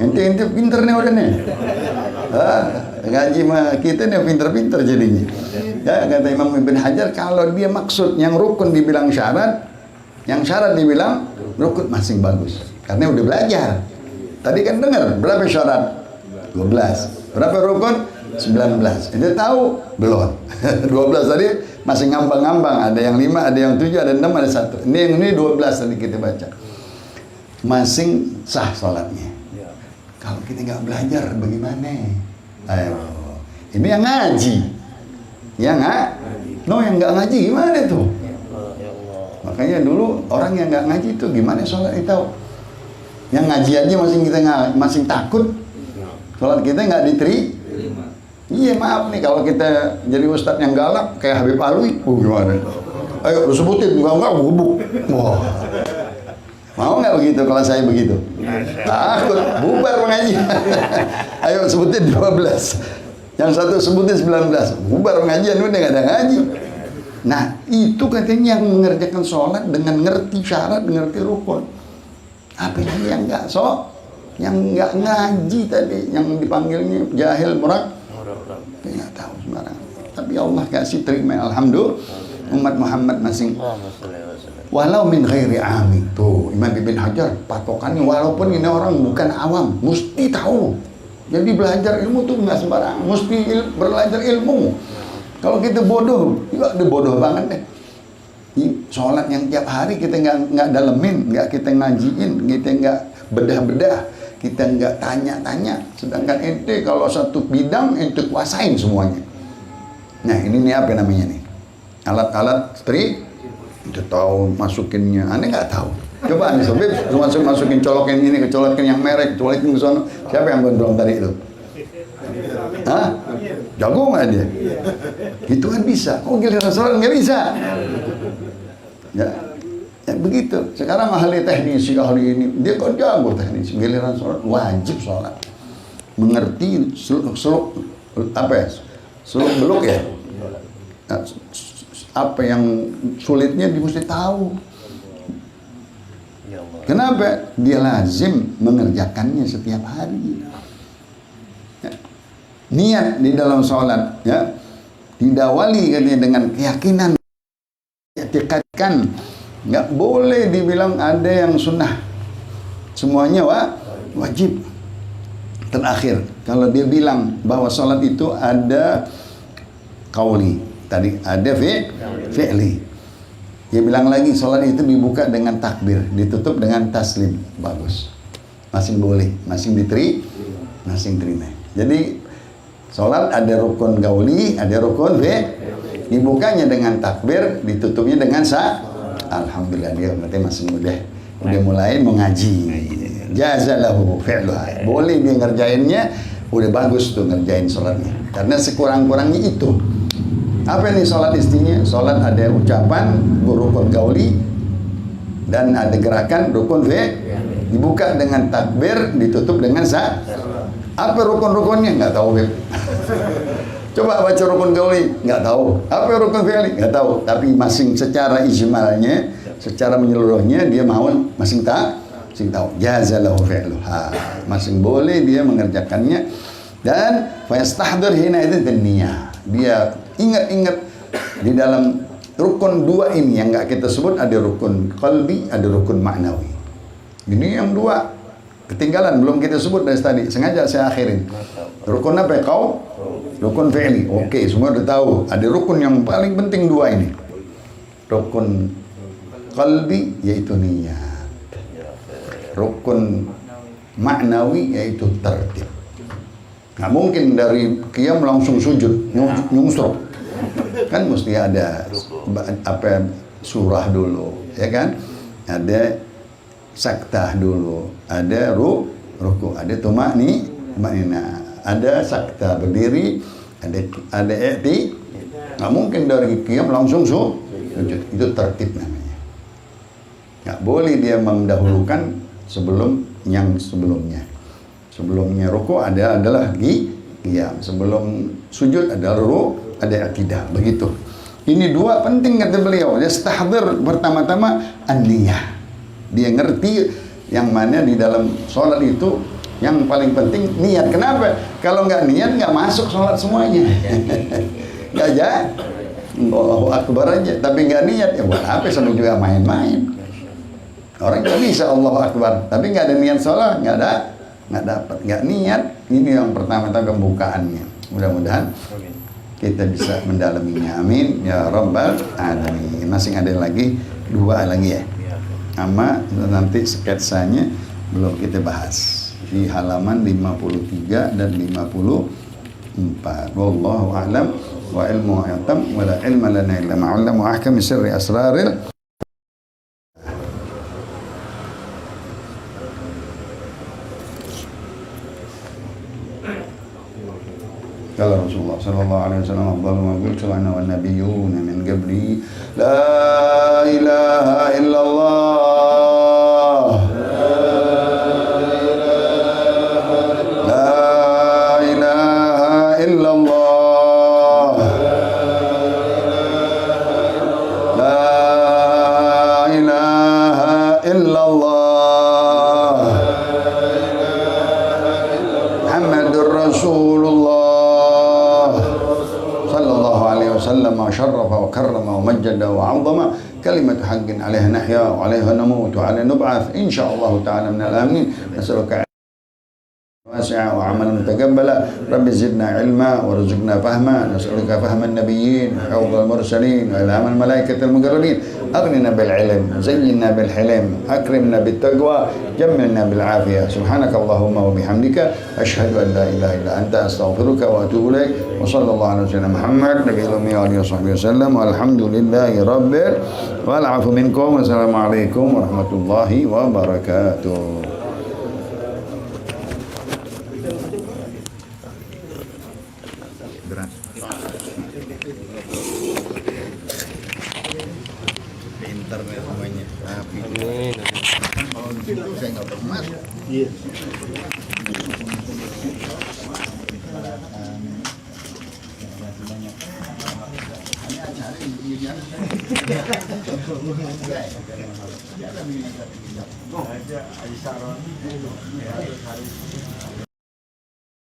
Speaker 1: Ente pinter nih udah nih. Ngaji mah kita nih pinter-pinter jadinya. Ya, kata Imam Ibn Hajar, kalau dia maksud yang rukun dibilang syarat, yang syarat dibilang rukun, masing bagus. Karena udah belajar. Tadi kan dengar berapa syarat? 12. Berapa rukun? 19. Ente tahu? Belum. 12 tadi masih ngambang-ngambang. Ada yang 5, ada yang 7, ada 6, ada 1. Ini 12 tadi kita baca. Masing sah sholatnya. Kalau kita nggak belajar bagaimana? Ayo. Ini yang ngaji. Yang nggak ngaji gimana tuh? Makanya dulu orang yang nggak ngaji itu gimana sholat itu? Yang ngaji aja masih takut. Sholat kita nggak diterima. Iya maaf nih kalau kita jadi ustadz yang galak kayak Habib Alwi, gimana? Ayo lu sebutin, enggak gubuk. Wah. Mau nggak begitu kalau saya begitu? Takut, bubar mengaji. Ayo sebutin 12. Yang satu sebutin 19. Bubar pengajian, udah nggak ada ngaji. Nah, itu katanya yang mengerjakan sholat dengan ngerti syarat, ngerti rukun. Apalagi yang yang nggak ngaji tadi, yang dipanggilnya jahil murak, nggak tahu sembarangan. Tapi Allah kasih terima, alhamdulillah. Umat Muhammad masing walau min ghairi ami. Tuh, Imam Ibn Hajar patokannya walaupun ini orang bukan awam, mesti tahu. Jadi belajar ilmu tuh nggak sembarangan, mesti belajar ilmu. Kalau kita bodoh, juga udah bodoh banget deh. Sholat yang tiap hari kita nggak dalemin, nggak kita ngajiin, kita nggak bedah-bedah, kita nggak tanya-tanya. Sedangkan ente kalau satu bidang ente kuasain semuanya. Nah ini nih apa namanya nih? Alat-alat stri, ente tahu masukinnya, aneh nggak tahu. Coba nih Sobib, masukin colokin ini, colokin yang merek, colokin ke sana. Siapa yang gondrong tadi itu? Hah? Jago nggak dia? Gitu kan bisa. Oh giliran sholat nggak bisa. Ya begitu. Sekarang ahli teknisi, ahli ini, dia kok jago teknisi. Giliran sholat wajib sholat. Mengerti seluk apa ya? Seluk beluk ya. Nah, apa yang sulitnya dia mesti tahu. Kenapa? Dia lazim mengerjakannya setiap hari. Ya. Niat di dalam sholat, ya, didawali katanya dengan keyakinan, etikatkan. Nggak boleh dibilang ada yang sunnah. Semuanya wajib. Terakhir, kalau dia bilang bahwa sholat itu ada qauli, tadi ada fi'li. Dia bilang lagi sholat itu dibuka dengan takbir, ditutup dengan taslim. Bagus. Masing boleh, masing terima. Jadi sholat ada rukun gauli, ada rukun dibukanya dengan takbir, ditutupnya dengan alhamdulillah, dia berarti masih udah mulai mengaji. Jazalahu fi'luha. Boleh dia ngerjainnya, udah bagus tuh ngerjain sholatnya. Karena sekurang-kurangnya itu. Apa nih sholat istinya? Sholat ada ucapan rukun gauli dan ada gerakan rukun dibuka dengan takbir, ditutup dengan apa rukun-rukunnya? Nggak tahu. Coba baca rukun gauli, nggak tahu. Apa rukun fi'li? Nggak tahu. Tapi masing secara ijmalnya, secara menyeluruhnya dia mau masing tahu. Jazalahu fi'luha. Masing boleh dia mengerjakannya dan fayastahdir hina itu niyah. Dia ingat-ingat di dalam rukun dua ini yang nggak kita sebut, ada rukun qalbi, ada rukun ma'nawi. Ini yang dua ketinggalan, belum kita sebut dari tadi. Sengaja saya akhirin. Rukun apa ya kau? Rukun fi'li. Oke, semua udah tahu. Ada rukun yang paling penting dua ini. Rukun qalbi yaitu niat. Rukun ma'nawi yaitu tertib. Nggak mungkin dari qiyam langsung sujud, nyungsruk. Kan mesti ada apa surah dulu, ya kan? Ada saktah dulu, ada ruku, ada tumaknina, ada saktah berdiri, ada i'ti. Nggak mungkin dari qiyam langsung sujud. Itu tertib namanya. Nggak boleh dia mendahulukan sebelum yang sebelumnya. Sebelumnya ruku adalah qiyam, sebelum sujud adalah ada akidah, begitu. Ini dua penting kata beliau. Dia stahdir pertama-tama an-niyah. Dia ngerti yang mana di dalam sholat itu yang paling penting niat. Kenapa? Kalau nggak niat nggak masuk sholat semuanya. Nggak jadi. Allahu Akbar aja, tapi nggak niat ya buat apa? Sama juga main-main. Orang nggak bisa Allahu Akbar, tapi nggak ada niat sholat, nggak dapat, nggak niat. Ini yang pertama-tama pembukaannya. Mudah-mudahan kita bisa mendalaminya. Amin ya rabbal alamin. Masih ada lagi dua lagi ya. Ama nanti sketsanya belum kita bahas di halaman 53 dan 54. Wallahu a'lam wa ilmu atam wa la ilma lana illa ma 'allam wa ahkam sirri asraril. Kala Rasulullah sallallahu alaihi wasallam afdalu ma qultu ana wan nabiyyuna min qabli la ilaha illallah la ilaha illallah la ilaha illallah Muhammadur Rasulullah sallallahu alaihi wasallam syarrafa wa karrama wa majjada wa 'azama كلمة حق عليها نحيا وعليها نموت وعليها نبعث إن شاء الله تعالى من الآمنين. نسألك واسعة وعملا متقبلا. رب زدنا علما وارزقنا فهما. نسألك فهم النبيين وحوض المرسلين وإلهام الملائكة المقربين. أغننا بالعلم، زينا بالحلم، أكرمنا بالتقوى، جملنا بالعافية. سبحانك اللهم وبحمدك أشهد أن لا إله إلا أنت أستغفرك وأتوب إليك. وصلى الله على سيدنا محمد نبي الأمي وآله وصحبه وسلم والحمد لله رب والعفو منكم والسلام عليكم ورحمة الله وبركاته. Pintar semuanya. Tapi saya nggak pernah. Iya. Ini acara